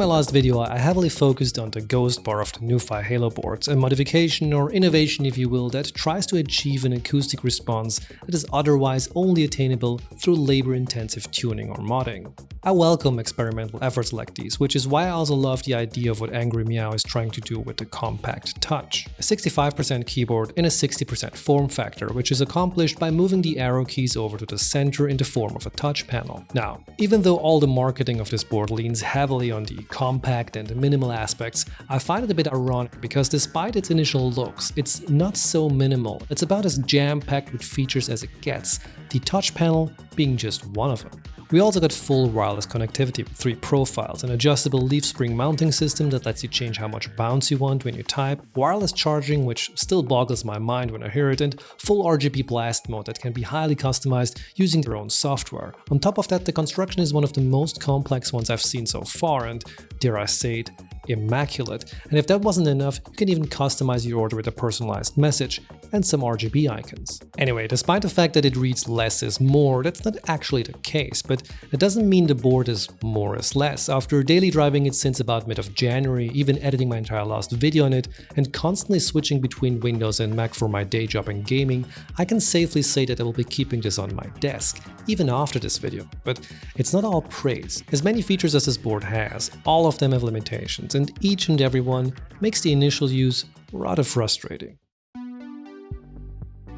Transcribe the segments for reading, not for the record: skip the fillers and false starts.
my last video, I heavily focused on the ghost bar of the NuFi Halo boards, a modification or innovation if you will that tries to achieve an acoustic response that is otherwise only attainable through labor-intensive tuning or modding. I welcome experimental efforts like these, which is why I also love the idea of what Angry Miao is trying to do with the Compact Touch. A 65% keyboard in a 60% form factor, which is accomplished by moving the arrow keys over to the center in the form of a touch panel. Now, even though all the marketing of this board leans heavily on the compact and minimal aspects, I find it a bit ironic because despite its initial looks, it's not so minimal. It's about as jam-packed with features as it gets, the touch panel being just one of them. We also got full wireless connectivity with 3 profiles, an adjustable leaf spring mounting system that lets you change how much bounce you want when you type, wireless charging, which still boggles my mind when I hear it, and full RGB blast mode that can be highly customized using their own software. On top of that, the construction is one of the most complex ones I've seen so far and, dare I say it, immaculate. And if that wasn't enough, you can even customize your order with a personalized message and some RGB icons. Anyway, despite the fact that it reads less is more, that's not actually the case, but that doesn't mean the board is more is less. After daily driving it since about mid of January, even editing my entire last video on it, and constantly switching between Windows and Mac for my day job and gaming, I can safely say that I will be keeping this on my desk, even after this video. But it's not all praise. As many features as this board has, all of them have limitations, and each and every one makes the initial use rather frustrating.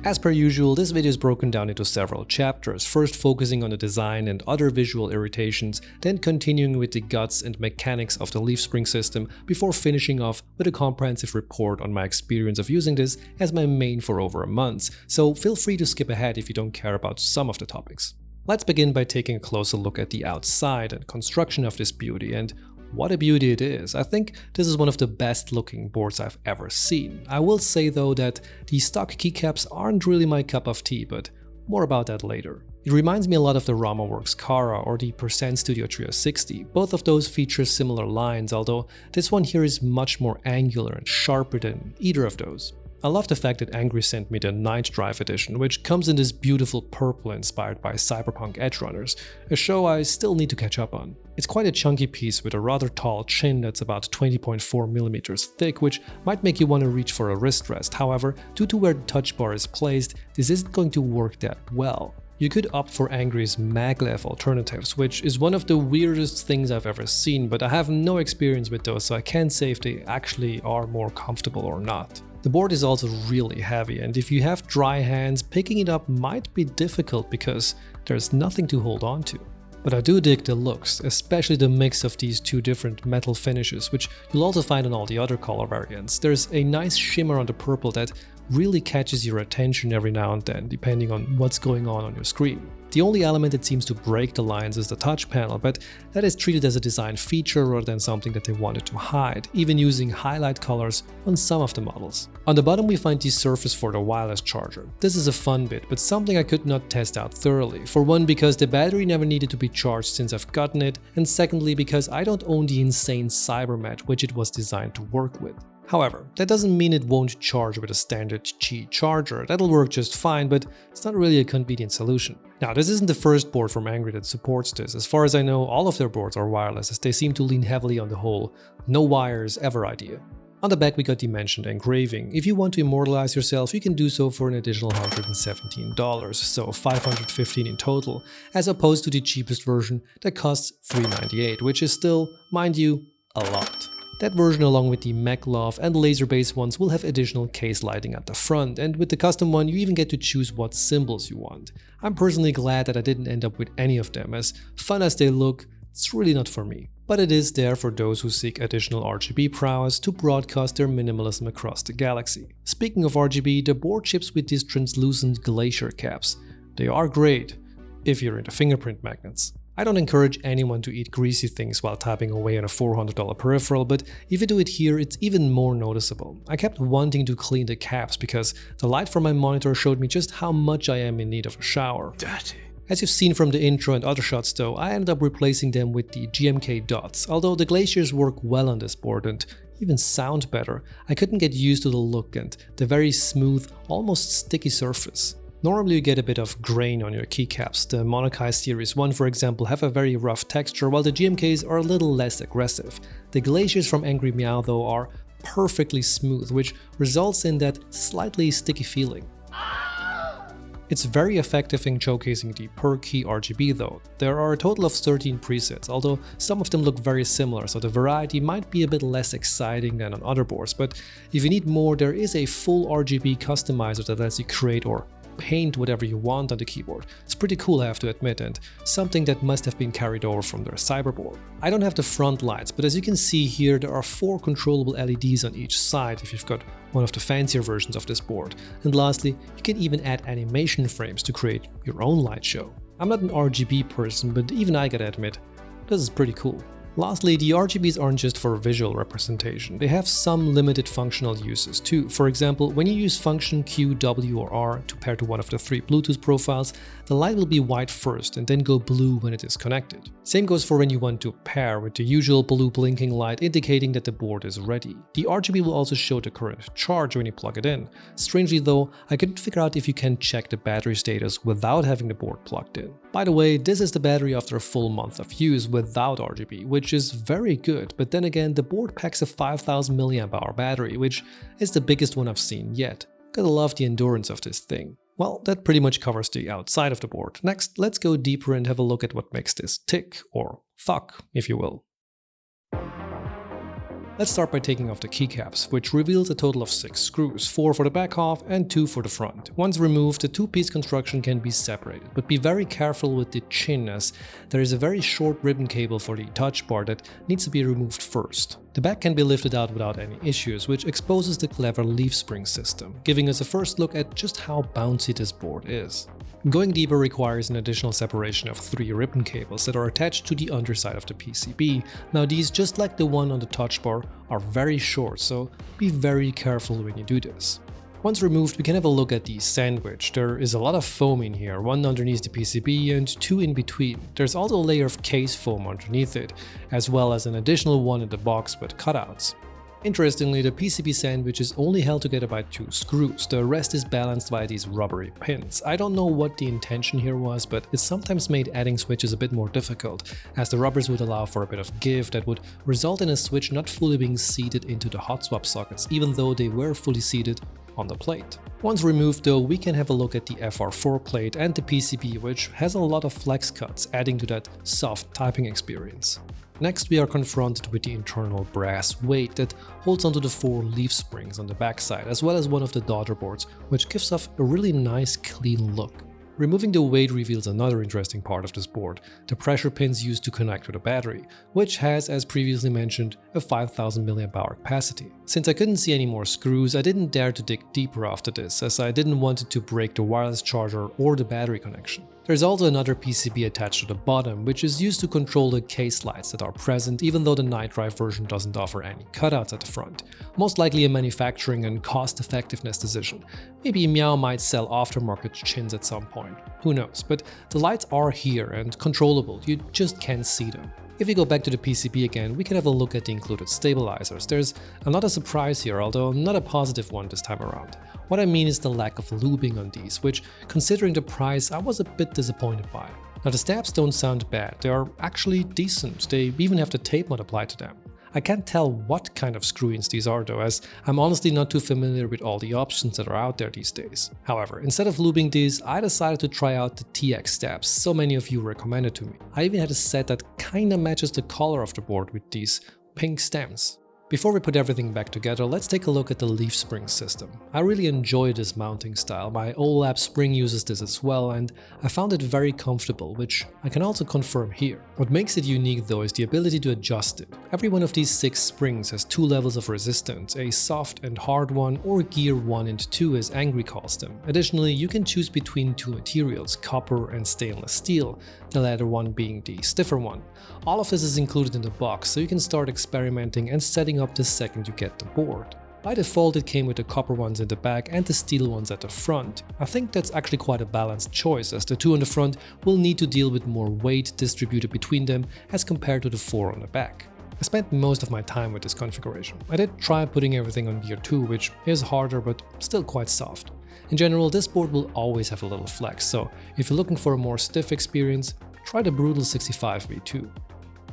As per usual, this video is broken down into several chapters, first focusing on the design and other visual irritations, then continuing with the guts and mechanics of the leaf spring system, before finishing off with a comprehensive report on my experience of using this as my main for over a month, so feel free to skip ahead if you don't care about some of the topics. Let's begin by taking a closer look at the outside and construction of this beauty, and what a beauty it is. I think this is one of the best looking boards I've ever seen. I will say though that the stock keycaps aren't really my cup of tea, but more about that later. It reminds me a lot of the RamaWorks Kara or the Percent Studio Trio 60. Both of those feature similar lines, although this one here is much more angular and sharper than either of those. I love the fact that Angry sent me the Night Drive edition, which comes in this beautiful purple inspired by cyberpunk edgerunners, a show I still need to catch up on. It's quite a chunky piece with a rather tall chin that's about 20.4mm thick, which might make you want to reach for a wrist rest. However, due to where the touch bar is placed, this isn't going to work that well. You could opt for Angry's maglev alternatives, which is one of the weirdest things I've ever seen, but I have no experience with those, so I can't say if they actually are more comfortable or not. The board is also really heavy, and if you have dry hands, picking it up might be difficult because there's nothing to hold on to. But I do dig the looks, especially the mix of these 2 different metal finishes, which you'll also find on all the other color variants. There's a nice shimmer on the purple that really catches your attention every now and then, depending on what's going on your screen. The only element that seems to break the lines is the touch panel, but that is treated as a design feature rather than something that they wanted to hide, even using highlight colors on some of the models. On the bottom we find the surface for the wireless charger. This is a fun bit, but something I could not test out thoroughly. For one, because the battery never needed to be charged since I've gotten it, and secondly because I don't own the insane CyberMat which it was designed to work with. However, that doesn't mean it won't charge with a standard Qi charger. That'll work just fine, but it's not really a convenient solution. Now, this isn't the first board from Angry that supports this. As far as I know, all of their boards are wireless, as they seem to lean heavily on the whole no wires ever idea. On the back we got the mentioned engraving. If you want to immortalize yourself, you can do so for an additional $117, so $515 in total, as opposed to the cheapest version that costs $398, which is still, mind you, a lot. That version, along with the maglev and laser-based ones, will have additional case lighting at the front, and with the custom one you even get to choose what symbols you want. I'm personally glad that I didn't end up with any of them, as fun as they look, it's really not for me. But it is there for those who seek additional RGB prowess to broadcast their minimalism across the galaxy. Speaking of RGB, the board ships with these translucent glacier caps. They are great, if you're into fingerprint magnets. I don't encourage anyone to eat greasy things while typing away on a $400 peripheral, but if you do it here, it's even more noticeable. I kept wanting to clean the caps because the light from my monitor showed me just how much I am in need of a shower. Dirty. As you've seen from the intro and other shots though, I ended up replacing them with the GMK dots. Although the glaciers work well on this board and even sound better, I couldn't get used to the look and the very smooth, almost sticky surface. Normally you get a bit of grain on your keycaps. The Monokai Series 1, for example, have a very rough texture, while the GMKs are a little less aggressive. The Glaciers from Angry Miao, though, are perfectly smooth, which results in that slightly sticky feeling. It's very effective in showcasing the per key RGB though. There are a total of 13 presets, although some of them look very similar, so the variety might be a bit less exciting than on other boards, but if you need more, there is a full RGB customizer that lets you create or paint whatever you want on the keyboard. It's pretty cool, I have to admit, and something that must have been carried over from their Cyberboard. I don't have the front lights, but as you can see here, there are 4 controllable LEDs on each side if you've got one of the fancier versions of this board. And lastly, you can even add animation frames to create your own light show. I'm not an RGB person, but even I gotta admit, this is pretty cool. Lastly, the RGBs aren't just for visual representation, they have some limited functional uses too. For example, when you use function Q, W or R to pair to one of the 3 Bluetooth profiles, the light will be white first and then go blue when it is connected. Same goes for when you want to pair, with the usual blue blinking light indicating that the board is ready. The RGB will also show the current charge when you plug it in. Strangely though, I couldn't figure out if you can check the battery status without having the board plugged in. By the way, this is the battery after a full month of use without RGB, which is very good, but then again the board packs a 5000 mAh battery, which is the biggest one I've seen yet. Gotta love the endurance of this thing. Well, that pretty much covers the outside of the board. Next, let's go deeper and have a look at what makes this tick, or fuck, if you will. Let's start by taking off the keycaps, which reveals a total of 6 screws, 4 for the back half and 2 for the front. Once removed, the 2-piece construction can be separated, but be very careful with the chin, as there is a very short ribbon cable for the touch bar that needs to be removed first. The back can be lifted out without any issues, which exposes the clever leaf spring system, giving us a first look at just how bouncy this board is. Going deeper requires an additional separation of 3 ribbon cables that are attached to the underside of the PCB. Now these, just like the one on the touch bar, are very short, so be very careful when you do this. Once removed, we can have a look at the sandwich. There is a lot of foam in here, 1 underneath the PCB and 2 in between. There's also a layer of case foam underneath it, as well as an additional one in the box with cutouts. Interestingly, the PCB sandwich is only held together by 2 screws, the rest is balanced by these rubbery pins. I don't know what the intention here was, but it sometimes made adding switches a bit more difficult, as the rubbers would allow for a bit of give that would result in a switch not fully being seated into the hot swap sockets, even though they were fully seated on the plate. Once removed though, we can have a look at the FR4 plate and the PCB, which has a lot of flex cuts, adding to that soft typing experience. Next, we are confronted with the internal brass weight that holds onto the 4 leaf springs on the backside, as well as one of the daughter boards, which gives off a really nice clean look. Removing the weight reveals another interesting part of this board, the pressure pins used to connect to the battery, which has, as previously mentioned, a 5000 mAh capacity. Since I couldn't see any more screws, I didn't dare to dig deeper after this, as I didn't want it to break the wireless charger or the battery connection. There's also another PCB attached to the bottom, which is used to control the case lights that are present, even though the night drive version doesn't offer any cutouts at the front. Most likely a manufacturing and cost effectiveness decision. Maybe Miao might sell aftermarket chins at some point, who knows, but the lights are here and controllable, you just can't see them. If we go back to the PCB again, we can have a look at the included stabilizers. There's another surprise here, although not a positive one this time around. What I mean is the lack of lubing on these, which, considering the price, I was a bit disappointed by. Now the stabs don't sound bad, they are actually decent, they even have the tape mod applied to them. I can't tell what kind of screw-ins these are though, as I'm honestly not too familiar with all the options that are out there these days. However, instead of lubing these, I decided to try out the TX stabs so many of you recommended to me. I even had a set that kinda matches the color of the board with these pink stems. Before we put everything back together, let's take a look at the leaf spring system. I really enjoy this mounting style, my OLAP spring uses this as well, and I found it very comfortable, which I can also confirm here. What makes it unique though is the ability to adjust it. Every one of these 6 springs has 2 levels of resistance, a soft and hard one, or gear 1 and 2 as Angry calls them. Additionally, you can choose between 2 materials, copper and stainless steel, the latter one being the stiffer one. All of this is included in the box, so you can start experimenting and setting up the second you get the board. By default, it came with the copper ones in the back and the steel ones at the front. I think that's actually quite a balanced choice, as the 2 on the front will need to deal with more weight distributed between them as compared to the 4 on the back. I spent most of my time with this configuration. I did try putting everything on gear 2, which is harder but still quite soft. In general, this board will always have a little flex, so if you're looking for a more stiff experience, try the Brutal 65 V2.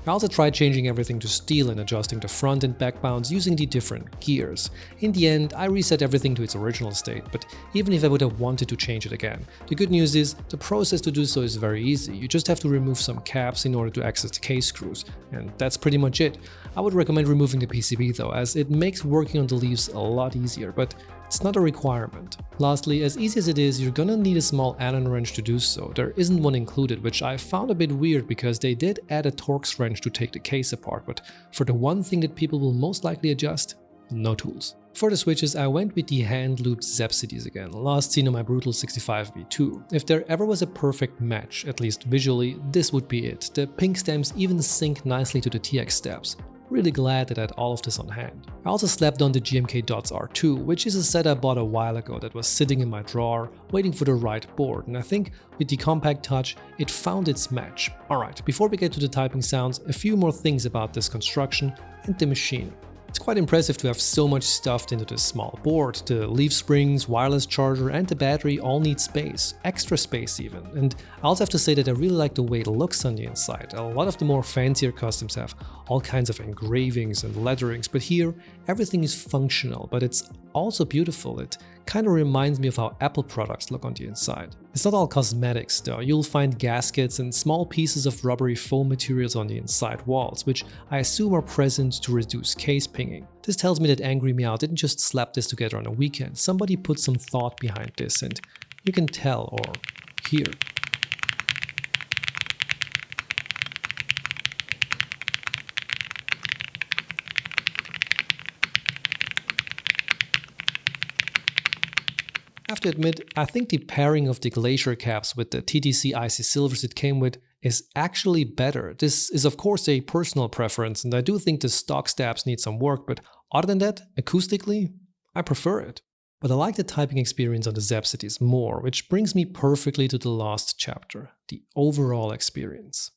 I also tried changing everything to steel and adjusting the front and back mounts using the different gears. In the end, I reset everything to its original state, but even if I would have wanted to change it again, the good news is the process to do so is very easy. You just have to remove some caps in order to access the case screws, and that's pretty much it. I would recommend removing the PCB though, as it makes working on the leaves a lot easier, but it's not a requirement. Lastly, as easy as it is, you're gonna need a small Allen wrench to do so. There isn't one included, which I found a bit weird because they did add a Torx wrench to take the case apart, but for the one thing that people will most likely adjust, no tools. For the switches, I went with the hand-looped Zepsides again, last seen on my Brutal 65 V2. If there ever was a perfect match, at least visually, this would be it. The pink stems even sync nicely to the TX steps. Really glad that I had all of this on hand. I also slapped on the GMK Dots R2, which is a set I bought a while ago that was sitting in my drawer, waiting for the right board, and I think with the Compact Touch, it found its match. Alright, before we get to the typing sounds, a few more things about this construction and the machine. It's quite impressive to have so much stuffed into this small board. The leaf springs, wireless charger and the battery all need space, extra space even. And I also have to say that I really like the way it looks on the inside. A lot of the more fancier customs have all kinds of engravings and letterings, but here everything is functional, but it's also beautiful. It kind of reminds me of how Apple products look on the inside. It's not all cosmetics though. You'll find gaskets and small pieces of rubbery foam materials on the inside walls, which I assume are present to reduce case pinging. This tells me that Angry Miao didn't just slap this together on a weekend. Somebody put some thought behind this, and you can tell or hear. I have to admit, I think the pairing of the Glacier caps with the TTC Icy Silvers it came with is actually better. This is of course a personal preference, and I do think the stock stabs need some work, but other than that, acoustically, I prefer it. But I like the typing experience on the Zepsides more, which brings me perfectly to the last chapter, the overall experience.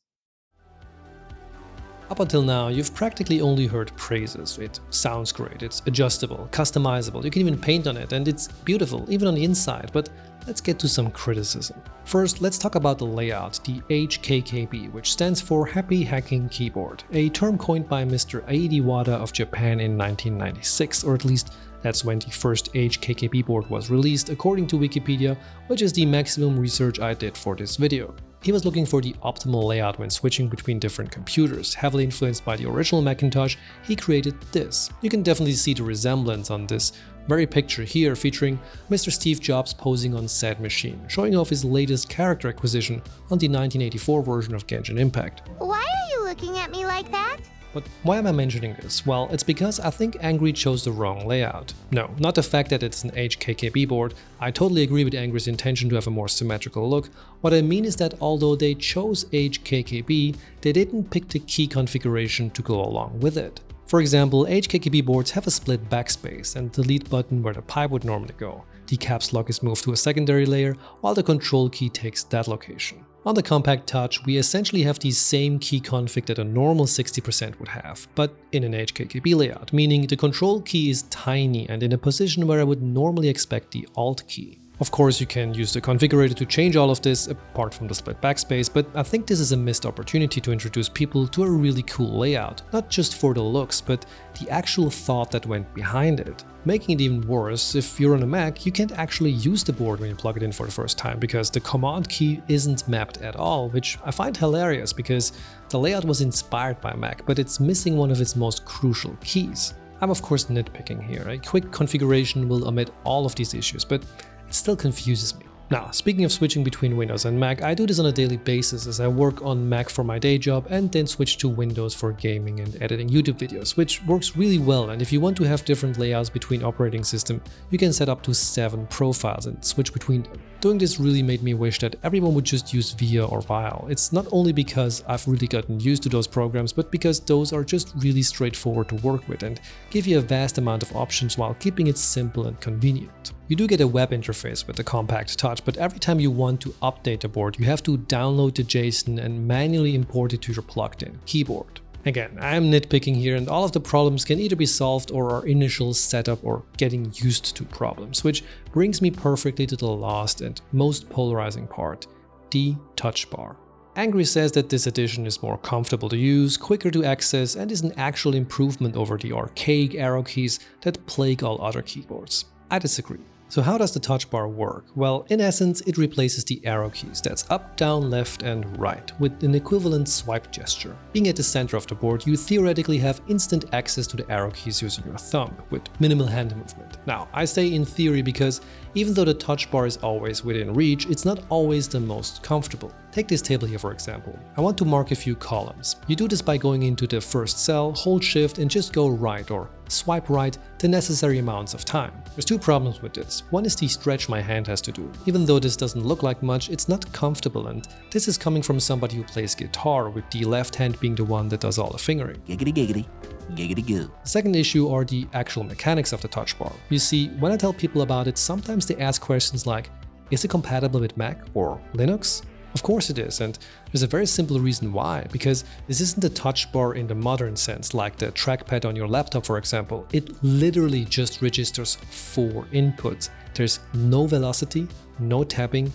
Up until now, you've practically only heard praises. It sounds great, it's adjustable, customizable, you can even paint on it, and it's beautiful, even on the inside, but let's get to some criticism. First, let's talk about the layout, the HKKB, which stands for Happy Hacking Keyboard, a term coined by Mr. Aidi Wada of Japan in 1996, or at least that's when the first HKKB board was released, according to Wikipedia, which is the maximum research I did for this video. He was looking for the optimal layout when switching between different computers. Heavily influenced by the original Macintosh, he created this. You can definitely see the resemblance on this very picture here, featuring Mr. Steve Jobs posing on said machine, showing off his latest character acquisition on the 1984 version of Genshin Impact. Why are you looking at me like that? But why am I mentioning this? Well, it's because I think Angry chose the wrong layout. No, not the fact that it's an HKKB board. I totally agree with Angry's intention to have a more symmetrical look. What I mean is that although they chose HKKB, they didn't pick the key configuration to go along with it. For example, HKKB boards have a split backspace and delete button where the pipe would normally go. The caps lock is moved to a secondary layer, while the control key takes that location. On the Compact Touch, we essentially have the same key config that a normal 60% would have, but in an HKKB layout, meaning the control key is tiny and in a position where I would normally expect the Alt key. Of course, you can use the configurator to change all of this, apart from the split backspace, but I think this is a missed opportunity to introduce people to a really cool layout, not just for the looks, but the actual thought that went behind it. Making it even worse, if you're on a Mac, you can't actually use the board when you plug it in for the first time, because the command key isn't mapped at all, which I find hilarious because the layout was inspired by Mac, but it's missing one of its most crucial keys. I'm of course nitpicking here. A quick configuration will omit all of these issues, but it still confuses me. Now, speaking of switching between Windows and Mac, I do this on a daily basis as I work on Mac for my day job and then switch to Windows for gaming and editing YouTube videos, which works really well. And if you want to have different layouts between operating systems, you can set up to 7 profiles and switch between them. Doing this really made me wish that everyone would just use VIA or Vile. It's not only because I've really gotten used to those programs, but because those are just really straightforward to work with and give you a vast amount of options while keeping it simple and convenient. You do get a web interface with the Compact Touch, but every time you want to update the board, you have to download the JSON and manually import it to your plugged-in keyboard. Again, I'm nitpicking here, and all of the problems can either be solved or our initial setup or getting used to problems, which brings me perfectly to the last and most polarizing part, the touch bar. Angry says that this edition is more comfortable to use, quicker to access, and is an actual improvement over the archaic arrow keys that plague all other keyboards. I disagree. So how does the touch bar work? Well, in essence, it replaces the arrow keys, that's up, down, left, and right, with an equivalent swipe gesture. Being at the center of the board, you theoretically have instant access to the arrow keys using your thumb, with minimal hand movement. Now, I say in theory because even though the touch bar is always within reach, it's not always the most comfortable. Take this table here for example. I want to mark a few columns. You do this by going into the first cell, hold shift and just go right or swipe right the necessary amounts of time. There's two problems with this. One is the stretch my hand has to do. Even though this doesn't look like much, it's not comfortable, and this is coming from somebody who plays guitar, with the left hand being the one that does all the fingering. Giggity giggity, giggity goo. The second issue are the actual mechanics of the touch bar. You see, when I tell people about it, sometimes they ask questions like, is it compatible with Mac or Linux? Of course it is, and there's a very simple reason why, because this isn't a touch bar in the modern sense, like the trackpad on your laptop for example. It literally just registers 4 inputs. There's no velocity, no tapping,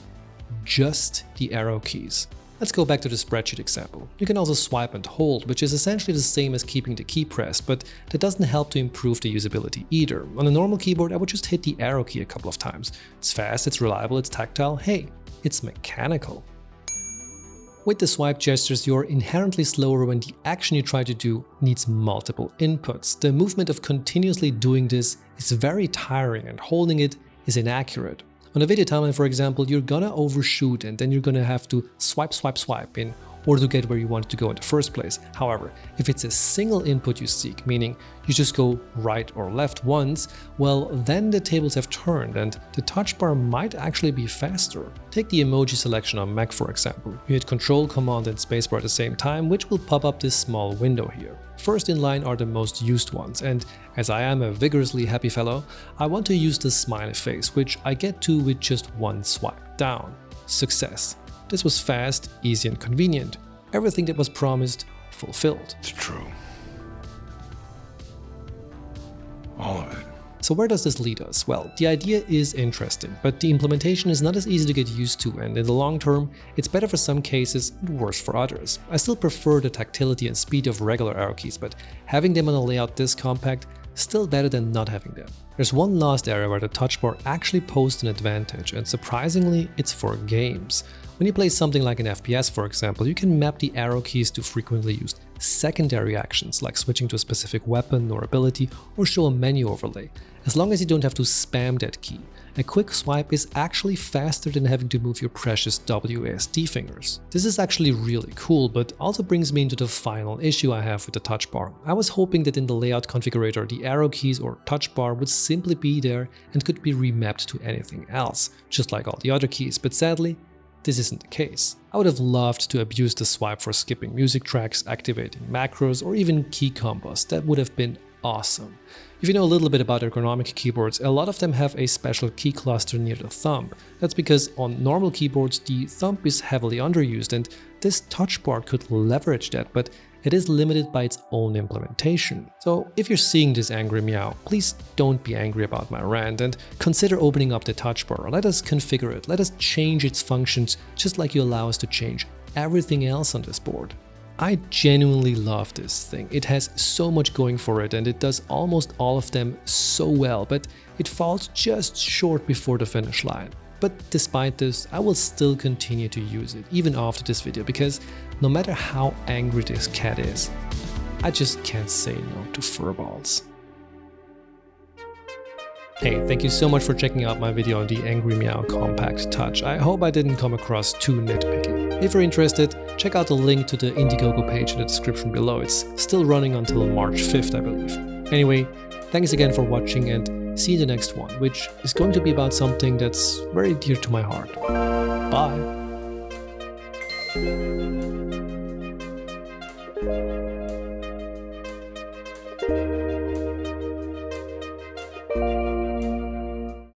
just the arrow keys. Let's go back to the spreadsheet example. You can also swipe and hold, which is essentially the same as keeping the key pressed, but that doesn't help to improve the usability either. On a normal keyboard, I would just hit the arrow key a couple of times. It's fast, it's reliable, it's tactile, hey, it's mechanical. With the swipe gestures, you're inherently slower when the action you try to do needs multiple inputs. The movement of continuously doing this is very tiring, and holding it is inaccurate. On a video timeline, for example, you're gonna overshoot and then you're gonna have to swipe in order to get where you want to go in the first place. However, if it's a single input you seek, meaning you just go right or left once, well, then the tables have turned and the touch bar might actually be faster. Take the emoji selection on Mac for example. You hit Control, Command and Spacebar at the same time, which will pop up this small window here. First in line are the most used ones, and as I am a vigorously happy fellow, I want to use the smiley face, which I get to with just one swipe down. Success. This was fast, easy and convenient. Everything that was promised, fulfilled. It's true. All of it. So where does this lead us? Well, the idea is interesting, but the implementation is not as easy to get used to, and in the long term, it's better for some cases and worse for others. I still prefer the tactility and speed of regular arrow keys, but having them on a layout this compact, still better than not having them. There's one last area where the touch bar actually posed an advantage, and surprisingly, it's for games. When you play something like an FPS for example, you can map the arrow keys to frequently used secondary actions like switching to a specific weapon or ability or show a menu overlay, as long as you don't have to spam that key. A quick swipe is actually faster than having to move your precious WASD fingers. This is actually really cool, but also brings me into the final issue I have with the touch bar. I was hoping that in the layout configurator the arrow keys or touch bar would simply be there and could be remapped to anything else, just like all the other keys, but sadly, this isn't the case. I would have loved to abuse the swipe for skipping music tracks, activating macros, or even key combos. That would have been awesome. If you know a little bit about ergonomic keyboards, a lot of them have a special key cluster near the thumb. That's because on normal keyboards the thumb is heavily underused, and this touch bar could leverage that, but it is limited by its own implementation. So if you're seeing this Angry Miao, please don't be angry about my rant and consider opening up the touch bar. Let us configure it, let us change its functions just like you allow us to change everything else on this board. I genuinely love this thing. It has so much going for it and it does almost all of them so well, but it falls just short before the finish line. But despite this, I will still continue to use it, even after this video, because no matter how angry this cat is, I just can't say no to furballs. Hey, thank you so much for checking out my video on the Angry Miao Compact Touch. I hope I didn't come across too nitpicky. If you're interested, check out the link to the Indiegogo page in the description below. It's still running until March 5th, I believe. Anyway, thanks again for watching and see you in the next one, which is going to be about something that's very dear to my heart. Bye!